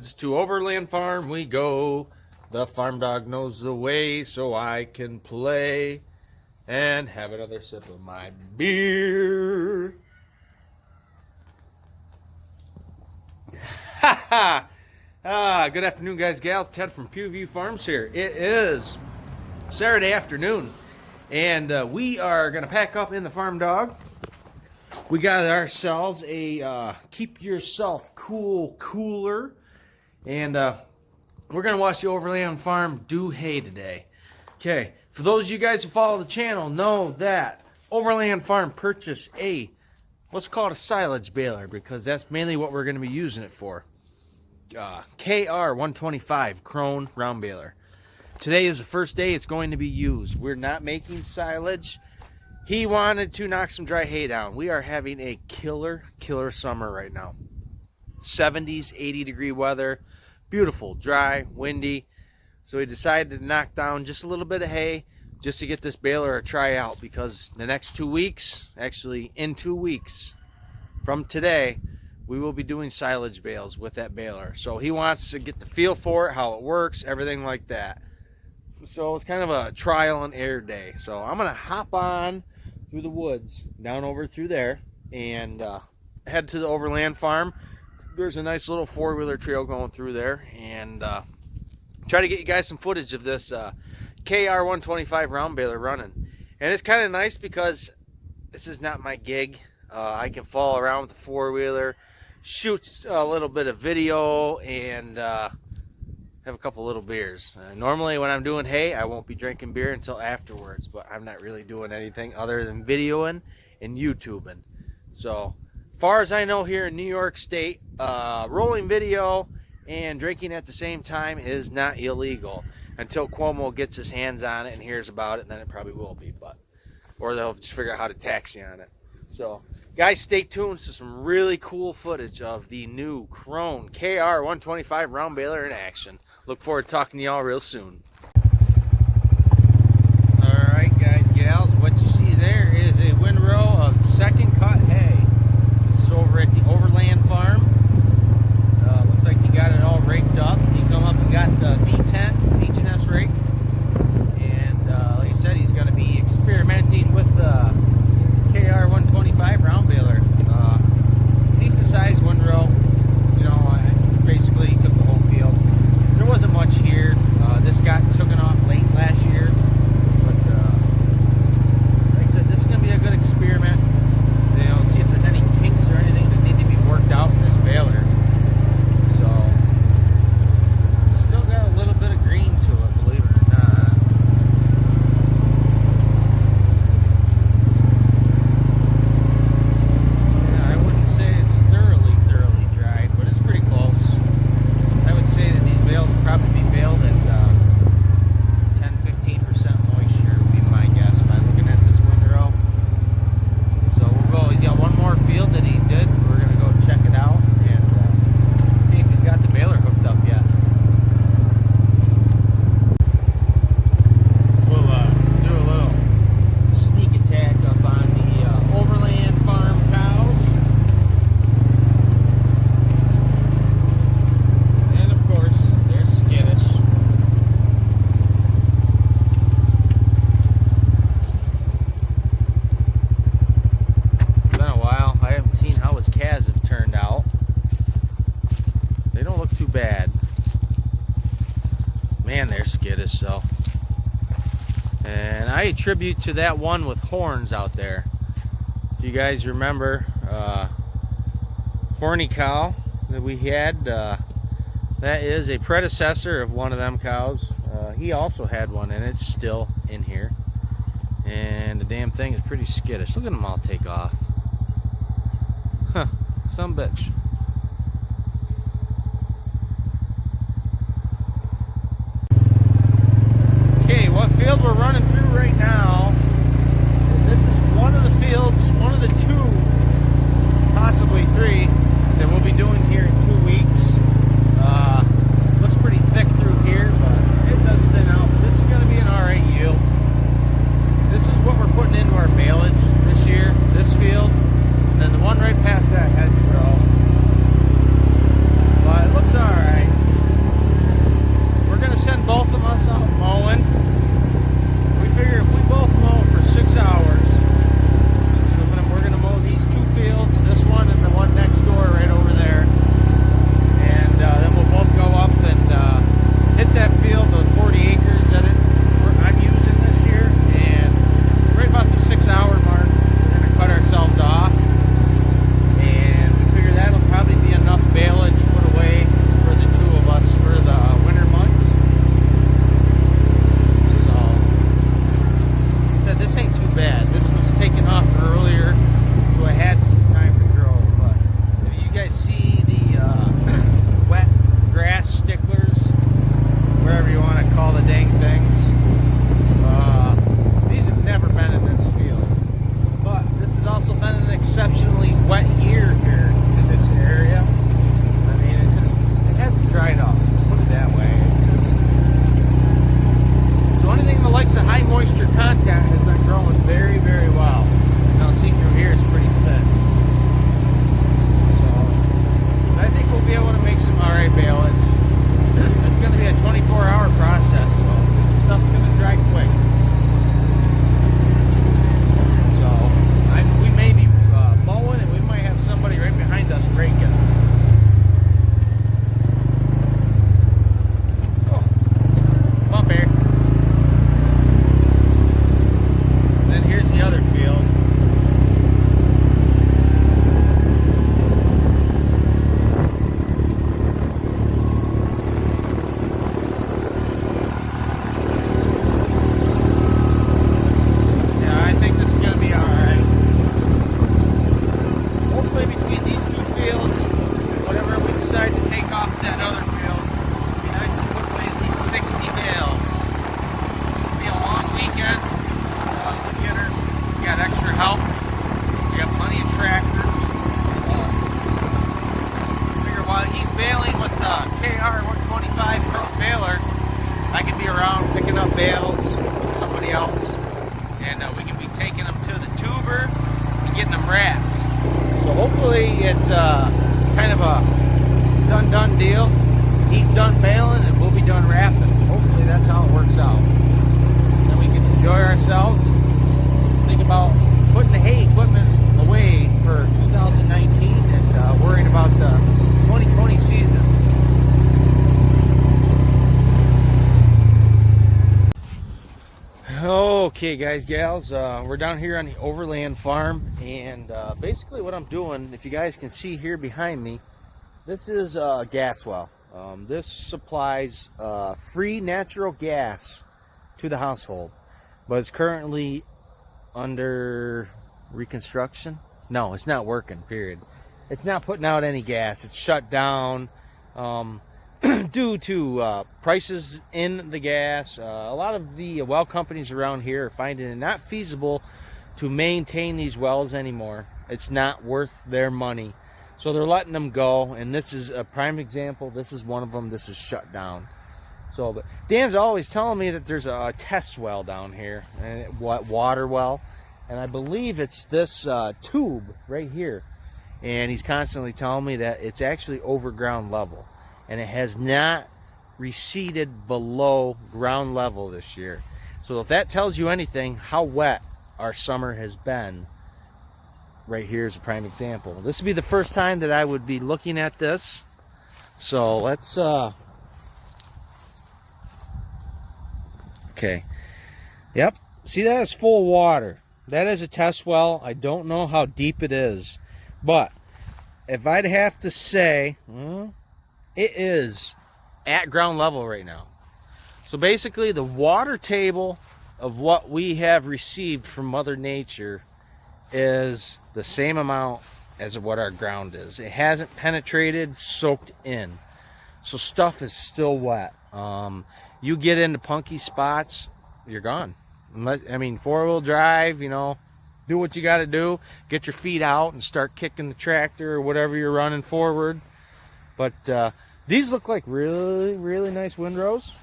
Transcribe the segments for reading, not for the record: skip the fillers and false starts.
woods, to Overland Farm we go. The farm dog knows the way, so I can play and have another sip of my beer. Ha ha! Good afternoon, guys, gals. Ted from Pewview Farms here. It is Saturday afternoon, and we are going to pack up in the farm dog. We got ourselves a keep yourself cool cooler, and we're going to watch the Overland Farm do hay today. Okay, for those of you guys who follow the channel, know that Overland Farm purchased a, what's called a silage baler, because that's mainly what we're going to be using it for. KR 125 krone round baler. Today is the first day it's going to be used. We're not making silage. He wanted to knock some dry hay down. We are having a killer summer right now. 70s, 80 degree weather. Beautiful, dry, windy. So we decided to knock down just a little bit of hay just to get this baler a try out, because the next 2 weeks, actually in 2 weeks from today, we will be doing silage bales with that baler. So he wants to get the feel for it, how it works, everything like that. So it's kind of a trial and error day. So I'm going to hop on through the woods, down over through there, and head to the Overland Farm. There's a nice little four-wheeler trail going through there, and try to get you guys some footage of this KR 125 round baler running. And it's kind of nice because this is not my gig. I can follow around with the four-wheeler, shoot a little bit of video, and have a couple little beers. Normally when I'm doing hay, I won't be drinking beer until afterwards, but I'm not really doing anything other than videoing and YouTubing. So far as I know, here in New York State, rolling video and drinking at the same time is not illegal until Cuomo gets his hands on it and hears about it, and then it probably will be, but or they'll just figure out how to tax you on it. So guys, stay tuned to some really cool footage of the new Krone KR 125 round baler in action. Look forward to talking to y'all real soon. Alright guys, gals, what you see there is a windrow of second cut hay. This is over at the Overland Farm. Looks like he got it all raked up. He come up and got the V10 H&S rake. And like I said, he's going to be experimenting with the KR 125 round baler. Decent sized windrow. You know, I basically took the whole field. There wasn't much here. This got taken off late last year. But like I said, this is going to be a good experiment. You know, see if there's any kinks or anything that need to be worked out in this baler. So, still got a little bit of green to it, believe it or not. Yeah, I wouldn't say it's thoroughly dry, but it's pretty close. I would say that these bales will probably be baled at 10-15% moisture would be my guess by looking at this windrow. So we'll go, he's got one more field that he did. We're going to go check it out and see if he's got the baler hooked up yet. We'll do a little sneak attack up on the Overland Farm cows. And of course, they're skittish. It's been a while. I haven't seen how his calves have turned out. They don't look too bad. Man, they're skittish though. And I attribute to that one with horns out there. If you guys remember, horny cow that we had, that is a predecessor of one of them cows. He also had one, and it's still in here. And the damn thing is pretty skittish. Look at them all take off. Huh, some bitch. Okay, what field we're running through right now, this is one of the fields, one of the two, possibly three, that we'll be doing here in 2 weeks. Looks pretty thick through here, but it does thin out. But this is going to be an alright yield. This is what we're putting into our baleage this year, this field, and then the one right past that hedgerow. But it looks alright. between these two fields and whatever we decide to take off that other field, it'd be nice to put away at least 60 bales. It'll be a long weekend. We got extra help. We got plenty of tractors. Figure while he's baling with the KR 125 krone baler, I can be around picking up bales with somebody else, and we can be taking them to the tuber and getting them wrapped. So hopefully it's kind of a done deal. He's done baling and we'll be done wrapping. Hopefully that's how it works out. Then we can enjoy ourselves and think about putting the hay equipment away for 2019 and worrying about the 2020 season. Okay guys, gals, we're down here on the Overland farm, and basically what I'm doing, if you guys can see here behind me, this is a gas well. This supplies free natural gas to the household, but it's currently under reconstruction. No, it's not working, period. It's not putting out any gas. It's shut down due to prices in the gas. A lot of the well companies around here are finding it not feasible to maintain these wells anymore. It's not worth their money, so they're letting them go, and this is a prime example. This is one of them. This is shut down. So, but Dan's always telling me that there's a test well down here, and water well, and I believe it's this tube right here, and he's constantly telling me that it's actually over ground level, and it has not receded below ground level this year. So if that tells you anything, how wet our summer has been, right here is a prime example. This would be the first time that I would be looking at this. So let's okay. Yep. See, that is full of water. That is a test well. I don't know how deep it is, but if I'd have to say, it is at ground level right now. So basically the water table of what we have received from Mother Nature is the same amount as what our ground is. It hasn't penetrated, soaked in. So stuff is still wet. You get into punky spots, you're gone. I mean, four-wheel drive, you know, do what you got to do. Get your feet out and start kicking the tractor or whatever you're running forward. But these look like really, really nice windrows.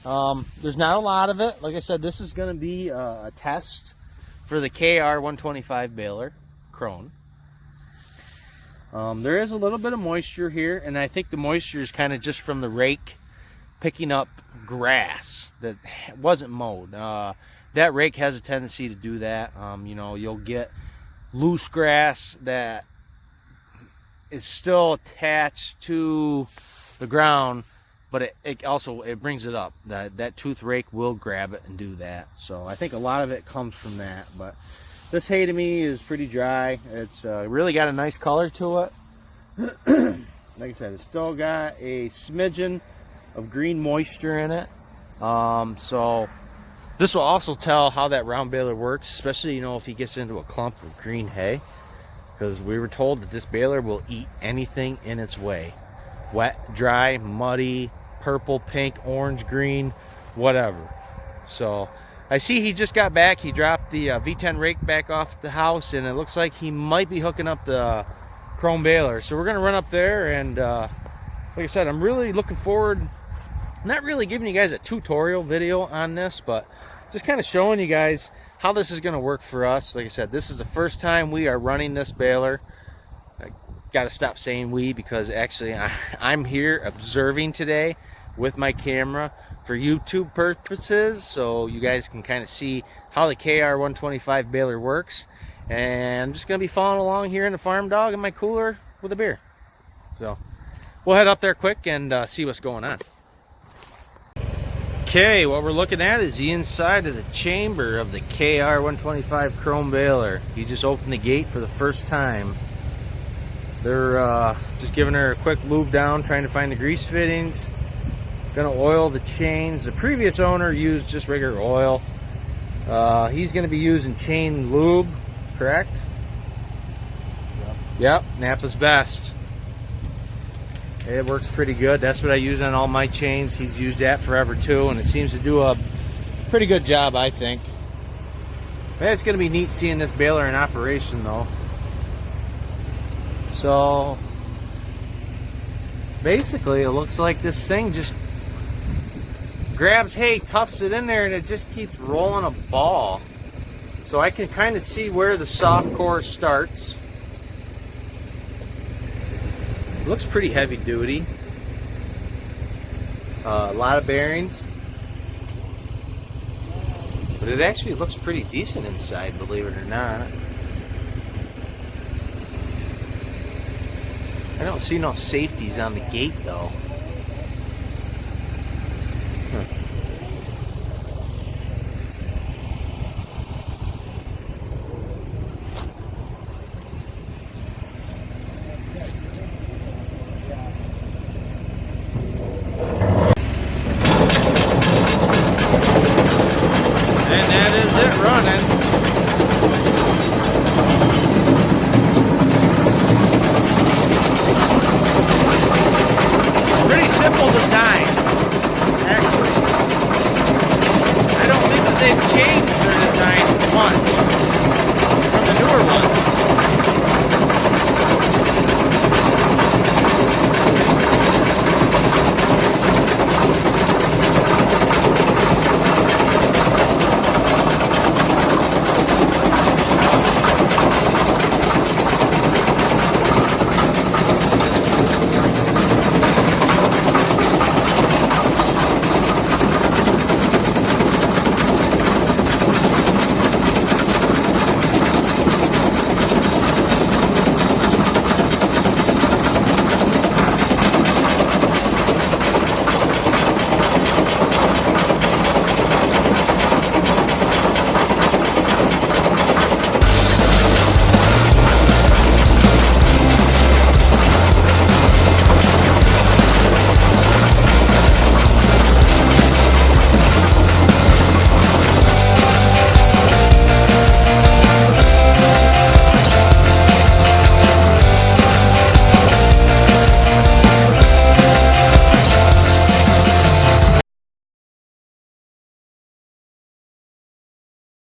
There's not a lot of it. Like I said, this is going to be a test for the KR 125 baler, krone. There is a little bit of moisture here, and I think the moisture is kind of just from the rake picking up grass that wasn't mowed. That rake has a tendency to do that. You know, you'll get loose grass that is still attached to the ground, but it also brings it up. That tooth rake will grab it and do that. So I think a lot of it comes from that. But this hay to me is pretty dry. It's really got a nice color to it. Like I said, it's still got a smidgen of green moisture in it. So this will also tell how that round baler works, especially, you know, if he gets into a clump of green hay, because we were told that this baler will eat anything in its way. Wet, dry, muddy, purple, pink, orange, green, whatever. So I see he just got back. He dropped the V10 rake back off the house, and it looks like he might be hooking up the krone baler. So we're going to run up there, and like I said, I'm really looking forward. I'm not really giving you guys a tutorial video on this, but just kind of showing you guys how this is going to work for us. Like I said, this is the first time we are running this baler. I got to stop saying we, because actually I'm here observing today with my camera for YouTube purposes, so you guys can kind of see how the KR 125 baler works. And I'm just going to be following along here in the farm dog in my cooler with a beer. So we'll head up there quick and see what's going on. Okay, what we're looking at is the inside of the chamber of the KR 125 krone baler. He just opened the gate for the first time. They're just giving her a quick lube down, trying to find the grease fittings. Gonna oil the chains. The previous owner used just regular oil. He's gonna be using chain lube, correct? Yep. Yep, Napa's best. It works pretty good. That's what I use on all my chains. He's used that forever too, and it seems to do a pretty good job, I think. It's going to be neat seeing this baler in operation though. So basically it looks like this thing just grabs hay, toughs it in there, and it just keeps rolling a ball. So I can kind of see where the soft core starts. It looks pretty heavy duty. A lot of bearings. But it actually looks pretty decent inside, believe it or not. I don't see no safeties on the gate though.